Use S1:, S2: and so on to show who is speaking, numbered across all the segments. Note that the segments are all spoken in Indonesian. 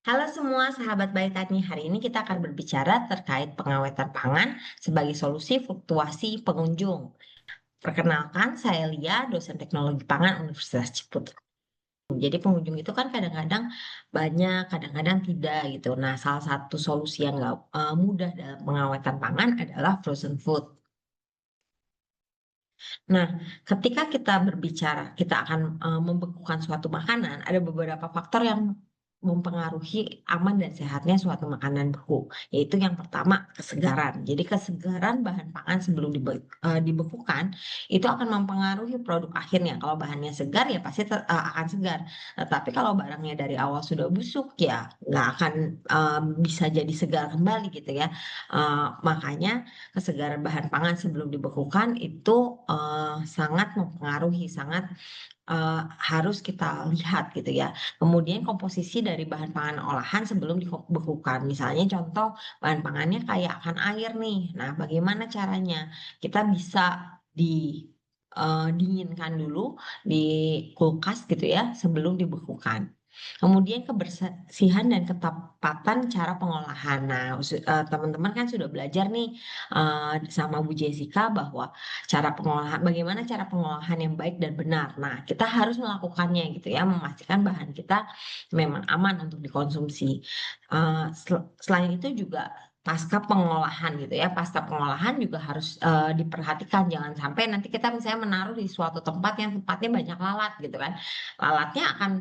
S1: Halo semua sahabat baik Tani, hari ini kita akan berbicara terkait pengawetan pangan sebagai solusi fluktuasi pengunjung. Perkenalkan, saya Lia, dosen teknologi pangan Universitas Ciputra. Jadi pengunjung itu kan kadang-kadang banyak, kadang-kadang tidak gitu. Nah, salah satu solusi yang nggak mudah dalam pengawetan pangan adalah frozen food. Nah, ketika kita berbicara, kita akan membekukan suatu makanan, ada beberapa faktor yang mempengaruhi aman dan sehatnya suatu makanan beku, yaitu yang pertama kesegaran. Jadi kesegaran bahan pangan sebelum dibekukan itu akan mempengaruhi produk akhirnya. Kalau bahannya segar ya pasti akan segar. Tetapi kalau barangnya dari awal sudah busuk ya nggak akan bisa jadi segar kembali gitu ya. Makanya kesegaran bahan pangan sebelum dibekukan itu sangat mempengaruhi, sangat harus kita lihat gitu ya. Kemudian komposisi dari bahan pangan olahan sebelum dibekukan. Misalnya contoh bahan pangannya kayak akan air nih. Nah, bagaimana caranya? Kita bisa dinginkan dulu di kulkas gitu ya sebelum dibekukan. Kemudian kebersihan dan ketepatan cara pengolahan. Nah, teman-teman kan sudah belajar nih sama Bu Jessica bahwa bagaimana cara pengolahan yang baik dan benar. Nah, kita harus melakukannya gitu ya, memastikan bahan kita memang aman untuk dikonsumsi. Selain itu juga pasca pengolahan gitu ya, pasca pengolahan juga harus diperhatikan, jangan sampai nanti kita misalnya menaruh di suatu tempat yang tempatnya banyak lalat gitu kan. Lalatnya akan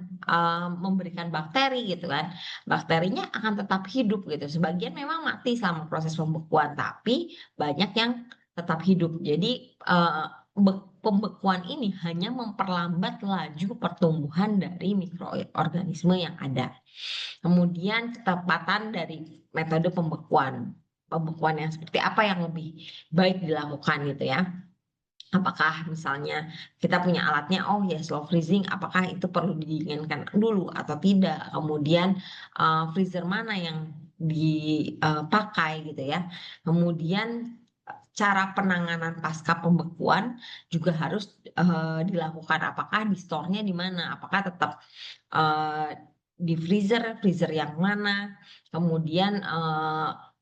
S1: memberikan bakteri gitu kan. Bakterinya akan tetap hidup gitu. Sebagian memang mati selama proses pembekuan, tapi banyak yang tetap hidup. Jadi pembekuan ini hanya memperlambat laju pertumbuhan dari mikroorganisme yang ada. Kemudian ketepatan dari metode pembekuan. Pembekuan yang seperti apa yang lebih baik dilakukan gitu ya. Apakah misalnya kita punya alatnya, oh ya slow freezing, apakah itu perlu didinginkan dulu atau tidak? Kemudian freezer mana yang dipakai gitu ya. Kemudian cara penanganan pasca pembekuan juga harus dilakukan. Apakah di store-nya di mana? Apakah tetap eh, di freezer yang mana? Kemudian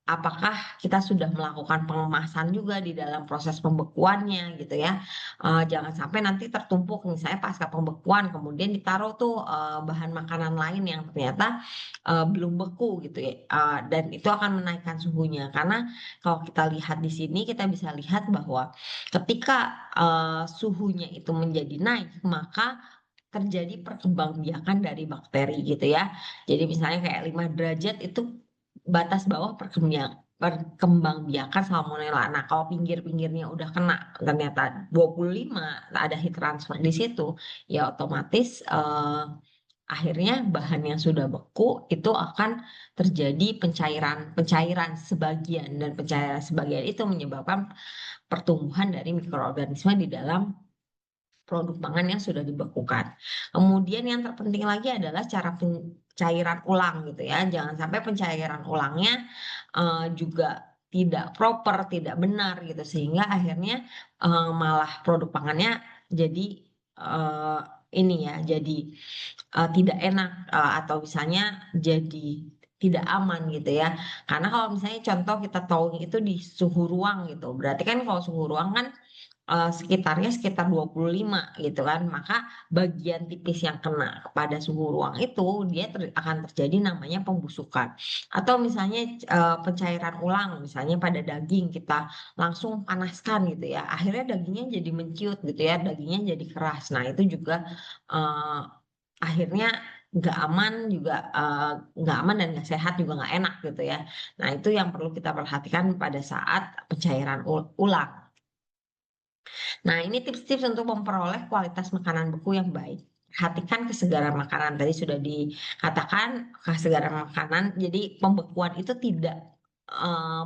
S1: apakah kita sudah melakukan pengemasan juga di dalam proses pembekuannya gitu ya. Jangan sampai nanti tertumpuk misalnya pasca pembekuan kemudian ditaruh tuh bahan makanan lain yang ternyata belum beku gitu ya. Dan itu akan menaikkan suhunya karena kalau kita lihat di sini kita bisa lihat bahwa ketika suhunya itu menjadi naik maka terjadi perkembangbiakan dari bakteri gitu ya. Jadi misalnya kayak 5 derajat itu batas bawah perkembangbiakan salmonella. Nah, kalau pinggir-pinggirnya udah kena ternyata 25 ada heat transfer di situ, ya otomatis akhirnya bahan yang sudah beku itu akan terjadi pencairan sebagian dan pencairan sebagian itu menyebabkan pertumbuhan dari mikroorganisme di dalam produk pangan yang sudah dibekukan. Kemudian yang terpenting lagi adalah cara pencairan ulang gitu ya. Jangan sampai pencairan ulangnya juga tidak proper, tidak benar gitu sehingga akhirnya malah produk pangannya jadi eh, ini ya, jadi tidak enak atau misalnya jadi tidak aman gitu ya. Karena kalau misalnya contoh kita tahu itu di suhu ruang gitu. Berarti kan kalau suhu ruang kan sekitarnya sekitar 25 gitu kan. Maka bagian tipis yang kena kepada suhu ruang itu dia akan terjadi namanya pembusukan. Atau misalnya pencairan ulang misalnya pada daging kita langsung panaskan gitu ya. Akhirnya dagingnya jadi menciut gitu ya, dagingnya jadi keras. Nah, itu juga eh, akhirnya nggak aman juga nggak aman dan nggak sehat juga nggak enak gitu ya. Nah, itu yang perlu kita perhatikan pada saat pencairan ulang. Nah, ini tips-tips untuk memperoleh kualitas makanan beku yang baik. Perhatikan kesegaran makanan. Tadi sudah dikatakan kesegaran makanan. Jadi pembekuan itu tidak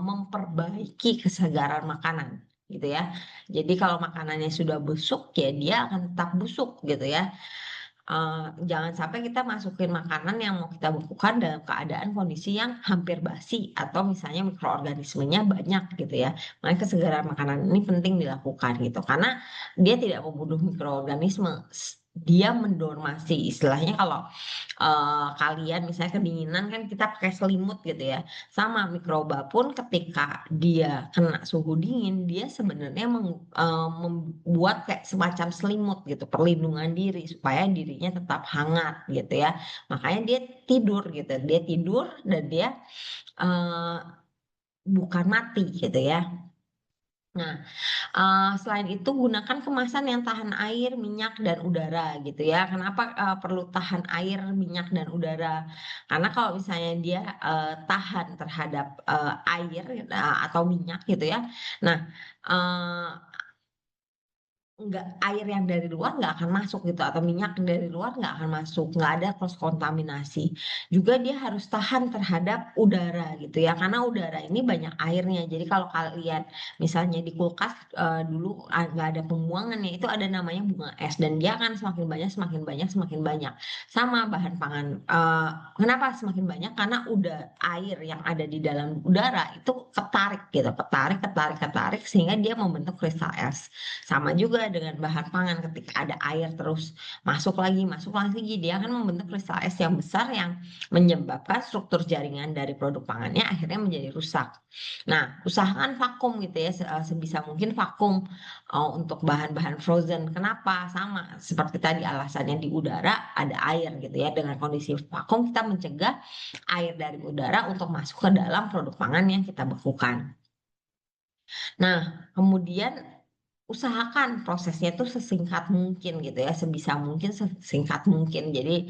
S1: memperbaiki kesegaran makanan, gitu ya. Jadi kalau makanannya sudah busuk, ya dia akan tetap busuk, gitu ya. Jangan sampai kita masukin makanan yang mau kita bekukan dalam keadaan kondisi yang hampir basi atau misalnya mikroorganismenya banyak gitu ya. Makanya kesegaran makanan ini penting dilakukan gitu karena dia tidak membunuh mikroorganisme. dia mendormasi. Istilahnya kalau kalian misalnya kedinginan kan kita pakai selimut gitu ya. Sama mikroba pun ketika dia kena suhu dingin, dia sebenarnya membuat kayak semacam selimut gitu, perlindungan diri supaya dirinya tetap hangat gitu ya. Makanya dia tidur gitu. Dia tidur dan dia eh, bukan mati gitu ya. Nah, selain itu gunakan kemasan yang tahan air, minyak, dan udara gitu ya. Kenapa perlu tahan air, minyak, dan udara? Karena kalau misalnya dia tahan terhadap air atau minyak gitu ya. Nah, eh, nggak, air yang dari luar nggak akan masuk gitu, atau minyak dari luar nggak akan masuk, nggak ada cross kontaminasi. Juga dia harus tahan terhadap udara gitu ya, karena udara ini banyak airnya. Jadi kalau kalian misalnya di kulkas dulu nggak ada pembuangannya, itu ada namanya bunga es, dan dia akan semakin banyak semakin banyak semakin banyak. Sama bahan pangan, kenapa semakin banyak? Karena udah air yang ada di dalam udara itu ketarik gitu, ketarik ketarik ketarik sehingga dia membentuk kristal es. Sama juga dengan bahan pangan, ketika ada air terus masuk lagi, dia akan membentuk kristal es yang besar yang menyebabkan struktur jaringan dari produk pangannya akhirnya menjadi rusak. Nah, usahakan vakum gitu ya, sebisa mungkin vakum untuk bahan-bahan frozen. Kenapa? Sama seperti tadi alasannya, di udara ada air gitu ya. Dengan kondisi vakum kita mencegah air dari udara untuk masuk ke dalam produk pangan yang kita bekukan. Nah, kemudian usahakan prosesnya itu sesingkat mungkin gitu ya, sebisa mungkin sesingkat mungkin. Jadi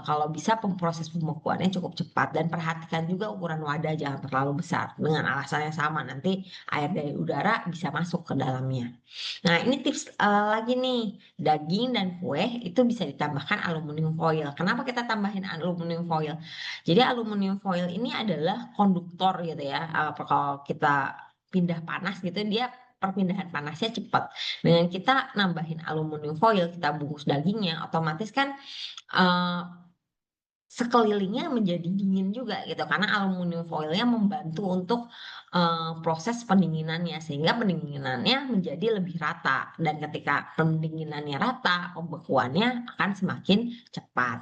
S1: kalau bisa proses pembekuannya cukup cepat, dan perhatikan juga ukuran wadah jangan terlalu besar. Dengan alasan yang sama, nanti air dari udara bisa masuk ke dalamnya. Nah, ini tips lagi nih, daging dan kue itu bisa ditambahkan aluminium foil. Kenapa kita tambahin aluminium foil? Jadi aluminium foil ini adalah konduktor gitu ya. Kalau kita pindah panas gitu, dia perpindahan panasnya cepat. Dengan kita nambahin aluminium foil, kita bungkus dagingnya, otomatis kan eh, sekelilingnya menjadi dingin juga gitu, karena aluminium foilnya membantu untuk proses pendinginannya, sehingga pendinginannya menjadi lebih rata, dan ketika pendinginannya rata, pembekuannya akan semakin cepat.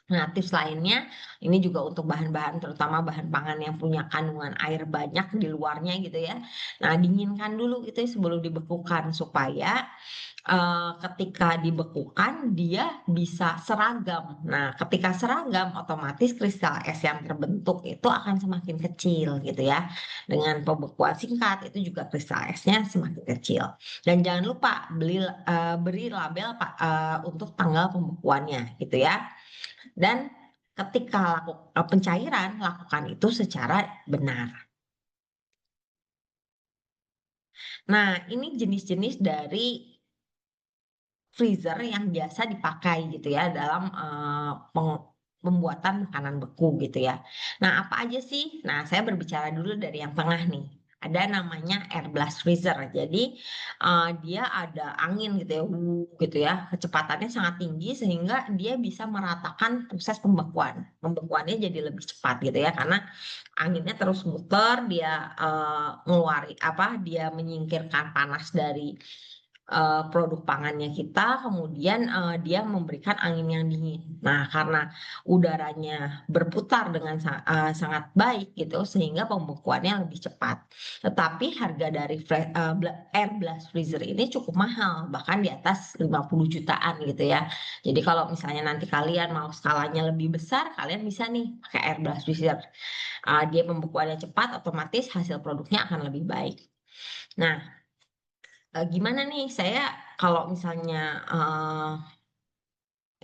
S1: Nah, tips lainnya ini juga untuk bahan-bahan, terutama bahan pangan yang punya kandungan air banyak di luarnya gitu ya. Nah, dinginkan dulu gitu ya sebelum dibekukan, supaya ketika dibekukan dia bisa seragam. Nah, ketika seragam otomatis kristal es yang terbentuk itu akan semakin kecil gitu ya. Dengan pembekuan singkat itu juga kristal esnya semakin kecil. Dan jangan lupa beri label Pak untuk tanggal pembekuannya gitu ya. Dan ketika pencairan, lakukan itu secara benar. Nah, ini jenis-jenis dari freezer yang biasa dipakai gitu ya dalam pembuatan makanan beku gitu ya. Nah, apa aja sih? Nah, saya berbicara dulu dari yang tengah nih. Ada namanya air blast freezer. Jadi dia ada angin gitu ya, gitu ya. Kecepatannya sangat tinggi sehingga dia bisa meratakan proses pembekuan. Pembekuannya jadi lebih cepat gitu ya, karena anginnya terus muter, dia ngeluarin apa? Dia menyingkirkan panas dari produk pangannya kita, kemudian dia memberikan angin yang dingin. Nah, karena udaranya berputar dengan sangat baik gitu, sehingga pembekuannya lebih cepat. Tetapi harga dari air blast freezer ini cukup mahal, bahkan di atas 50 jutaan gitu ya. Jadi kalau misalnya nanti kalian mau skalanya lebih besar, kalian bisa nih pakai air blast freezer. Dia pembekuannya cepat, otomatis hasil produknya akan lebih baik. Nah, gimana nih saya kalau misalnya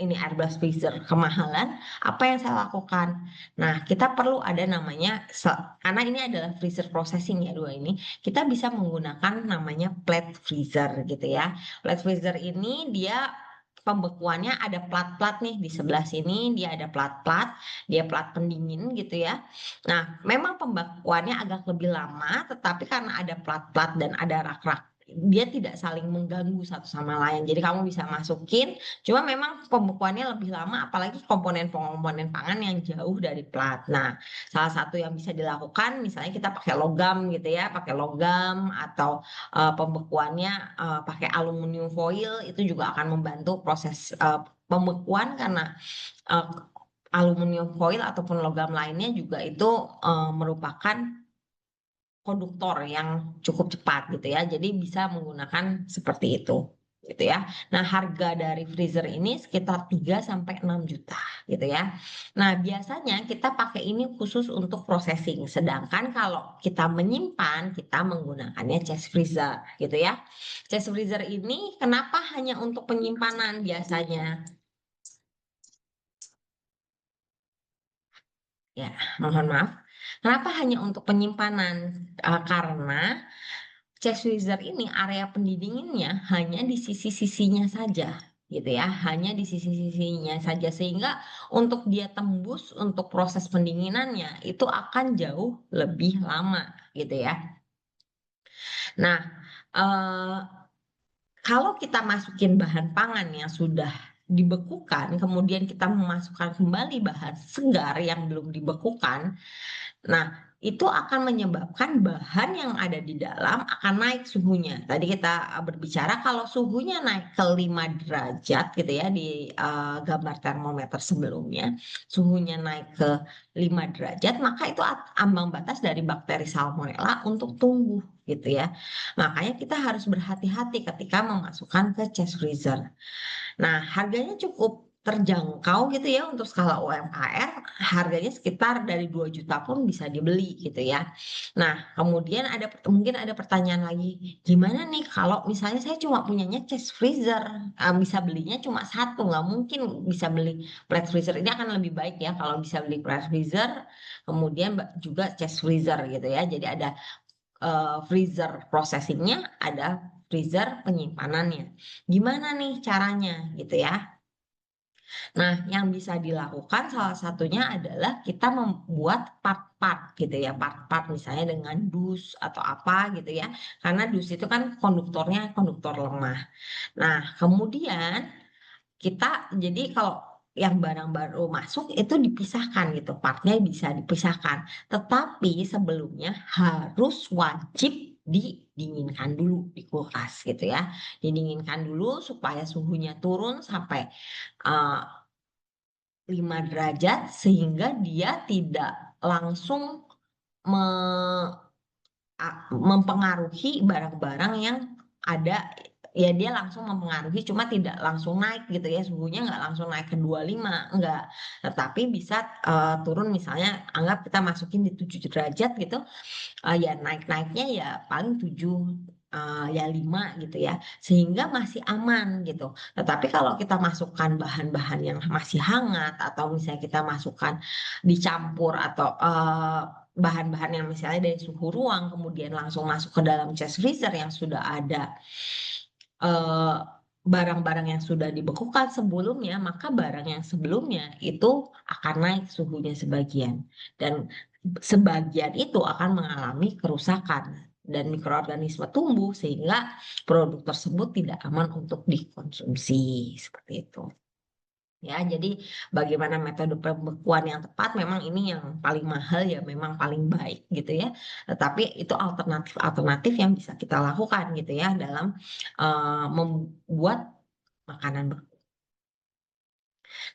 S1: ini airbrush freezer kemahalan, apa yang saya lakukan? Nah, kita perlu ada namanya, karena ini adalah freezer processing ya dua ini, kita bisa menggunakan namanya plate freezer gitu ya. Plate freezer ini dia pembekuannya ada plat-plat nih di sebelah sini, dia ada plat-plat, dia plat pendingin gitu ya. Nah, memang pembekuannya agak lebih lama, tetapi karena ada plat-plat dan ada rak-rak dia tidak saling mengganggu satu sama lain. Jadi kamu bisa masukin, cuma memang pembekuannya lebih lama, apalagi komponen-komponen pangan yang jauh dari plat. Nah, salah satu yang bisa dilakukan, misalnya kita pakai logam gitu ya, pakai logam atau pembekuannya pakai aluminium foil, itu juga akan membantu proses pembekuan karena eh, aluminium foil ataupun logam lainnya juga itu merupakan konduktor yang cukup cepat gitu ya. Jadi bisa menggunakan seperti itu gitu ya. Nah, harga dari freezer ini sekitar 3 sampai 6 juta gitu ya. Nah, biasanya kita pakai ini khusus untuk processing. Sedangkan kalau kita menyimpan, kita menggunakannya chest freezer gitu ya. Chest freezer ini kenapa hanya untuk penyimpanan biasanya? Ya, mohon maaf. Kenapa hanya untuk penyimpanan? Karena chest freezer ini area pendinginnya hanya di sisi-sisinya saja, gitu ya, hanya di sisi-sisinya saja sehingga untuk dia tembus untuk proses pendinginannya itu akan jauh lebih lama, gitu ya. Nah, eh, kalau kita masukin bahan pangan yang sudah dibekukan, kemudian kita memasukkan kembali bahan segar yang belum dibekukan, nah, itu akan menyebabkan bahan yang ada di dalam akan naik suhunya. Tadi kita berbicara kalau suhunya naik ke 5 derajat gitu ya di gambar termometer sebelumnya, suhunya naik ke 5 derajat, maka itu ambang batas dari bakteri Salmonella untuk tumbuh gitu ya. Makanya kita harus berhati-hati ketika memasukkan ke chest freezer. Nah, harganya cukup terjangkau gitu ya untuk skala UMKM, harganya sekitar dari 2 juta pun bisa dibeli gitu ya. Nah, kemudian mungkin ada pertanyaan lagi, gimana nih kalau misalnya saya cuma punyanya chest freezer, bisa belinya cuma satu, nggak mungkin bisa beli flat freezer. Ini akan lebih baik ya kalau bisa beli flat freezer, kemudian juga chest freezer gitu ya. Jadi ada freezer processingnya, ada freezer penyimpanannya. Gimana nih caranya gitu ya? Nah, yang bisa dilakukan salah satunya adalah kita membuat part-part gitu ya, part-part misalnya dengan dus atau apa gitu ya. Karena dus itu kan konduktornya konduktor lemah. Nah, kemudian kita jadi kalau yang barang baru masuk itu dipisahkan gitu, partnya bisa dipisahkan. Tetapi sebelumnya harus wajib didinginkan dulu di kulkas gitu ya. Didinginkan dulu supaya suhunya turun sampai eh, 5 derajat sehingga dia tidak langsung me- mempengaruhi barang-barang yang ada, ya dia langsung mempengaruhi cuma tidak langsung naik gitu ya, suhunya nggak langsung naik ke 25 enggak, tetapi bisa turun, misalnya anggap kita masukin di 7 derajat gitu, ya naik-naiknya ya paling 7, ya 5 gitu ya, sehingga masih aman gitu. Tetapi kalau kita masukkan bahan-bahan yang masih hangat atau misalnya kita masukkan dicampur atau bahan-bahan yang misalnya dari suhu ruang kemudian langsung masuk ke dalam chest freezer yang sudah ada eh, barang-barang yang sudah dibekukan sebelumnya, maka barang yang sebelumnya itu akan naik suhunya sebagian. Dan sebagian itu akan mengalami kerusakan dan mikroorganisme tumbuh sehingga produk tersebut tidak aman untuk dikonsumsi seperti itu. Ya, jadi bagaimana metode pembekuan yang tepat memang ini yang paling mahal ya, memang paling baik gitu ya. Tetapi itu alternatif-alternatif yang bisa kita lakukan gitu ya dalam membuat makanan beku.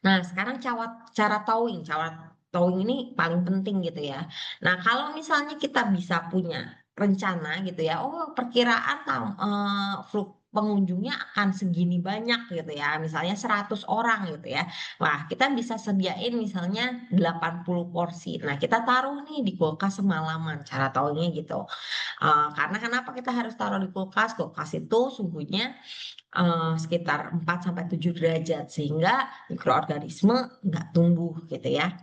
S1: Nah, sekarang cara towing, ini paling penting gitu ya. Nah, kalau misalnya kita bisa punya rencana gitu ya, oh perkiraan pengunjungnya akan segini banyak gitu ya, misalnya 100 orang gitu ya. Wah, kita bisa sediain misalnya 80 porsi. Nah, kita taruh nih di kulkas semalaman, cara towingnya gitu. Karena kenapa kita harus taruh di kulkas? Kulkas itu suhunya sekitar 4 sampai 7 derajat sehingga mikroorganisme nggak tumbuh gitu ya.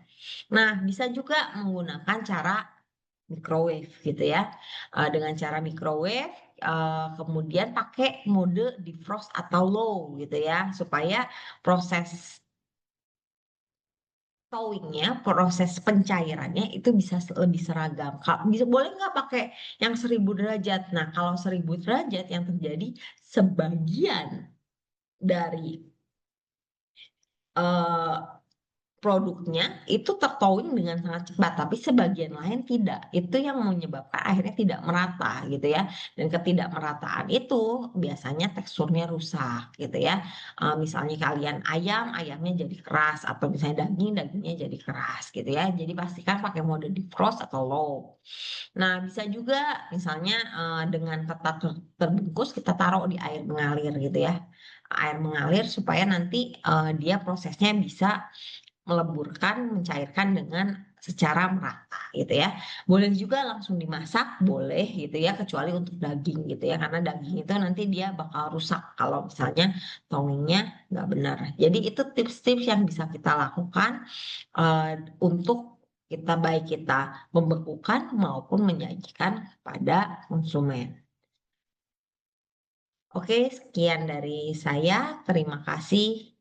S1: Nah, bisa juga menggunakan cara microwave gitu ya. Dengan cara microwave kemudian pakai mode defrost atau low gitu ya supaya proses thawing-nya, proses pencairannya itu bisa lebih seragam. Bisa boleh nggak pakai yang 1000 derajat? Nah, kalau 1000 derajat yang terjadi sebagian dari eh, produknya itu tertowing dengan sangat cepat, tapi sebagian lain tidak. Itu yang menyebabkan akhirnya tidak merata gitu ya. Dan ketidakmerataan itu biasanya teksturnya rusak gitu ya. Misalnya kalian ayam, ayamnya jadi keras, atau misalnya daging, dagingnya jadi keras gitu ya. Jadi pastikan pakai mode defrost atau low. Nah, bisa juga misalnya dengan ketat terbungkus kita taruh di air mengalir gitu ya. Air mengalir supaya nanti dia prosesnya bisa meleburkan, mencairkan dengan secara merata gitu ya. Boleh juga langsung dimasak, boleh gitu ya, kecuali untuk daging gitu ya, karena daging itu nanti dia bakal rusak kalau misalnya thawingnya nggak benar. Jadi itu tips-tips yang bisa kita lakukan untuk kita baik kita membekukan maupun menyajikan kepada konsumen. Oke, sekian dari saya. Terima kasih.